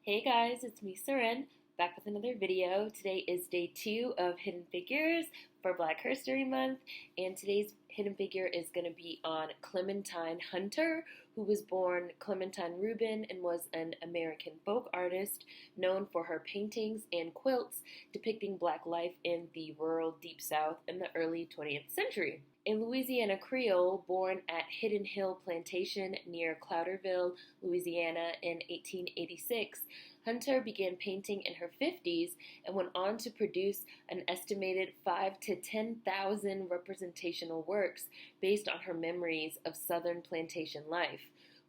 Hey guys, it's me, Seren, back with another video. Today is day 2 of Hidden Figures for Black History Month, and today's hidden figure is going to be on Clementine Hunter, who was born Clementine Rubin and was an American folk artist known for her paintings and quilts depicting Black life in the rural Deep South in the early 20th century. A Louisiana Creole born at Hidden Hill Plantation near Cloutierville, Louisiana in 1886, Hunter began painting in her 50s and went on to produce an estimated 5,000 to 10,000 representational works based on her memories of Southern plantation life.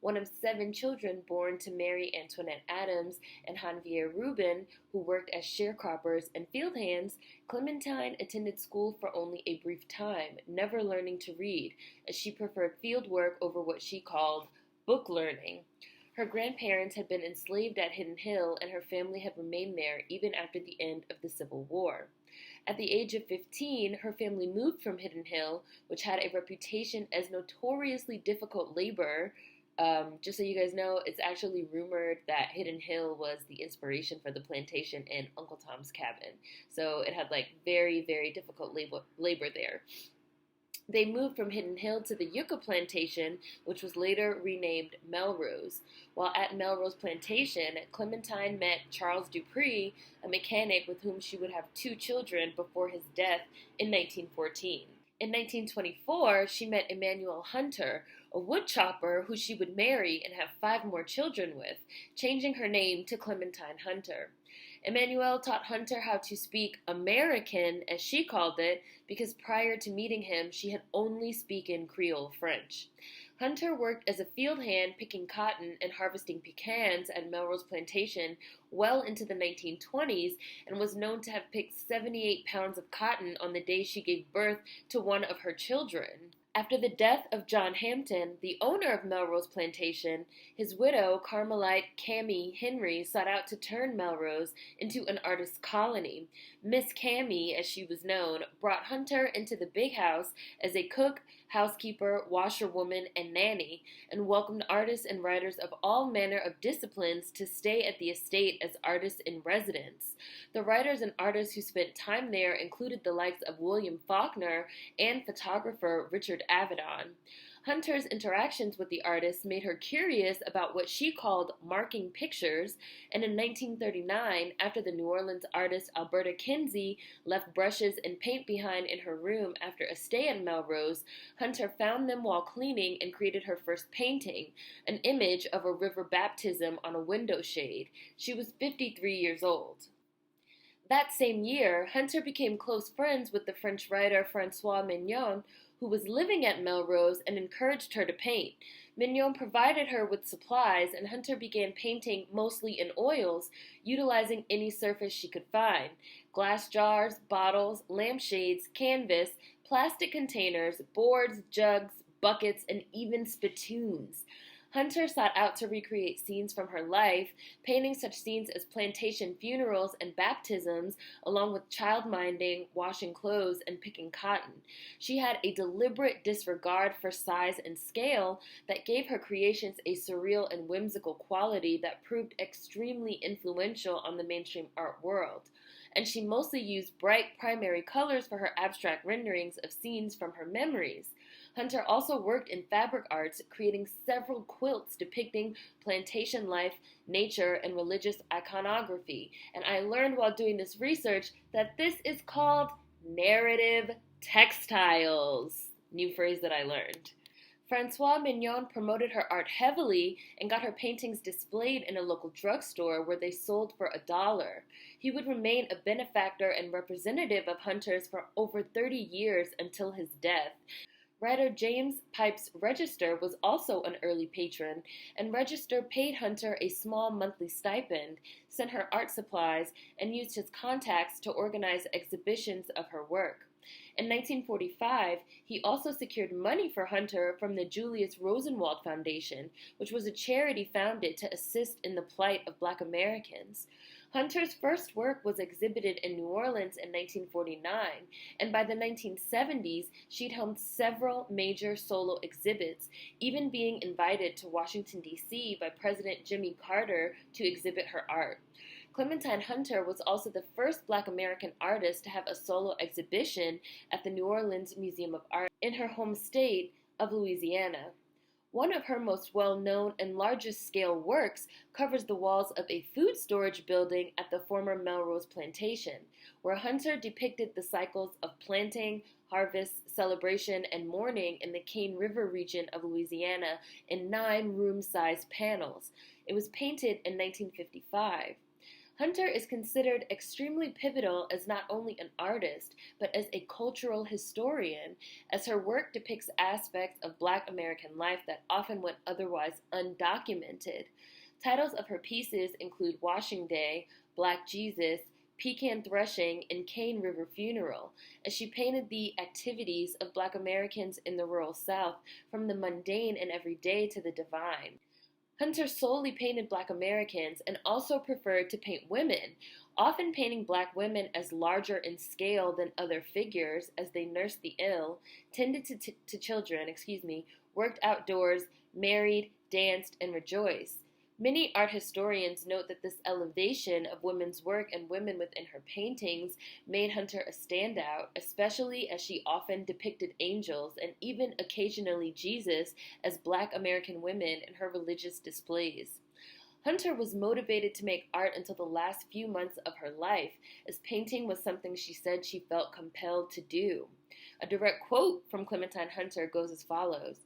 One of 7 children born to Mary Antoinette Adams and Janvier Rubin, who worked as sharecroppers and field hands, Clementine attended school for only a brief time, never learning to read, as she preferred field work over what she called book learning. Her grandparents had been enslaved at Hidden Hill, and her family had remained there even after the end of the Civil War. At the age of 15, her family moved from Hidden Hill, which had a reputation as notoriously difficult labor. Just so you guys know, it's actually rumored that Hidden Hill was the inspiration for the plantation in Uncle Tom's Cabin. So it had very, very difficult labor there. They moved from Hidden Hill to the Yucca Plantation, which was later renamed Melrose. While at Melrose Plantation, Clementine met Charles Dupree, a mechanic with whom she would have 2 children before his death in 1914. In 1924, she met Emmanuel Hunter, a woodchopper who she would marry and have 5 more children with, changing her name to Clementine Hunter. Emmanuel taught Hunter how to speak American, as she called it, because prior to meeting him, she had only spoken Creole French. Hunter worked as a field hand picking cotton and harvesting pecans at Melrose Plantation well into the 1920s and was known to have picked 78 pounds of cotton on the day she gave birth to one of her children. After the death of John Hampton, the owner of Melrose Plantation, his widow, Carmelite Cammie Henry, sought out to turn Melrose into an artist's colony. Miss Cammie, as she was known, brought Hunter into the big house as a cook, housekeeper, washerwoman, and nanny, and welcomed artists and writers of all manner of disciplines to stay at the estate as artists in residence. The writers and artists who spent time there included the likes of William Faulkner and photographer Richard Avedon. Hunter's interactions with the artists made her curious about what she called marking pictures, and in 1939, after the New Orleans artist Alberta Kinsey left brushes and paint behind in her room after a stay at Melrose, Hunter found them while cleaning and created her first painting, an image of a river baptism on a window shade. She was 53 years old. That same year, Hunter became close friends with the French writer François Mignon, who was living at Melrose and encouraged her to paint. Mignon provided her with supplies, and Hunter began painting mostly in oils, utilizing any surface she could find: glass jars, bottles, lampshades, canvas, plastic containers, boards, jugs, buckets, and even spittoons. Hunter sought out to recreate scenes from her life, painting such scenes as plantation funerals and baptisms, along with child minding, washing clothes, and picking cotton. She had a deliberate disregard for size and scale that gave her creations a surreal and whimsical quality that proved extremely influential on the mainstream art world. And she mostly used bright primary colors for her abstract renderings of scenes from her memories. Hunter also worked in fabric arts, creating several quilts depicting plantation life, nature, and religious iconography. And I learned while doing this research that this is called narrative textiles. New phrase that I learned. François Mignon promoted her art heavily and got her paintings displayed in a local drugstore where they sold for $1. He would remain a benefactor and representative of Hunter's for over 30 years until his death. Writer James Pipes Register was also an early patron, and Register paid Hunter a small monthly stipend, sent her art supplies, and used his contacts to organize exhibitions of her work. In 1945, he also secured money for Hunter from the Julius Rosenwald Foundation, which was a charity founded to assist in the plight of Black Americans. Hunter's first work was exhibited in New Orleans in 1949, and by the 1970s, she'd helmed several major solo exhibits, even being invited to Washington, D.C. by President Jimmy Carter to exhibit her art. Clementine Hunter was also the first Black American artist to have a solo exhibition at the New Orleans Museum of Art in her home state of Louisiana. One of her most well-known and largest-scale works covers the walls of a food storage building at the former Melrose Plantation, where Hunter depicted the cycles of planting, harvest, celebration, and mourning in the Cane River region of Louisiana in 9 room-sized panels. It was painted in 1955. Hunter is considered extremely pivotal as not only an artist, but as a cultural historian, as her work depicts aspects of Black American life that often went otherwise undocumented. Titles of her pieces include Washing Day, Black Jesus, Pecan Threshing, and Cane River Funeral, as she painted the activities of Black Americans in the rural South, from the mundane and everyday to the divine. Hunter solely painted Black Americans and also preferred to paint women, often painting Black women as larger in scale than other figures as they nursed the ill, tended to children, worked outdoors, married, danced, and rejoiced. Many art historians note that this elevation of women's work and women within her paintings made Hunter a standout, especially as she often depicted angels and even occasionally Jesus as Black American women in her religious displays. Hunter was motivated to make art until the last few months of her life, as painting was something she said she felt compelled to do. A direct quote from Clementine Hunter goes as follows: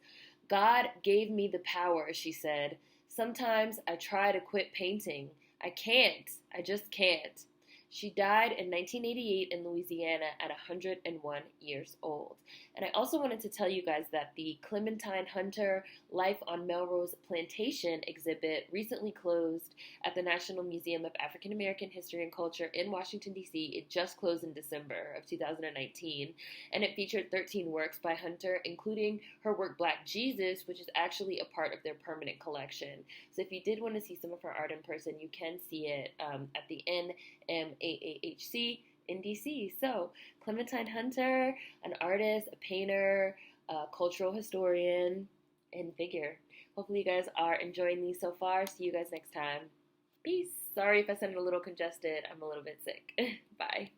"God gave me the power," she said. "Sometimes I try to quit painting. I can't. I just can't." She died in 1988 in Louisiana at 101 years old. And I also wanted to tell you guys that the Clementine Hunter Life on Melrose Plantation exhibit recently closed at the National Museum of African American History and Culture in Washington, D.C. It just closed in December of 2019, and it featured 13 works by Hunter, including her work Black Jesus, which is actually a part of their permanent collection. So if you did want to see some of her art in person, you can see it at the NMAAHC in DC. So Clementine Hunter, an artist, a painter, a cultural historian, and figure. Hopefully you guys are enjoying these so far. See you guys next time. Peace. Sorry if I sounded a little congested. I'm a little bit sick. Bye.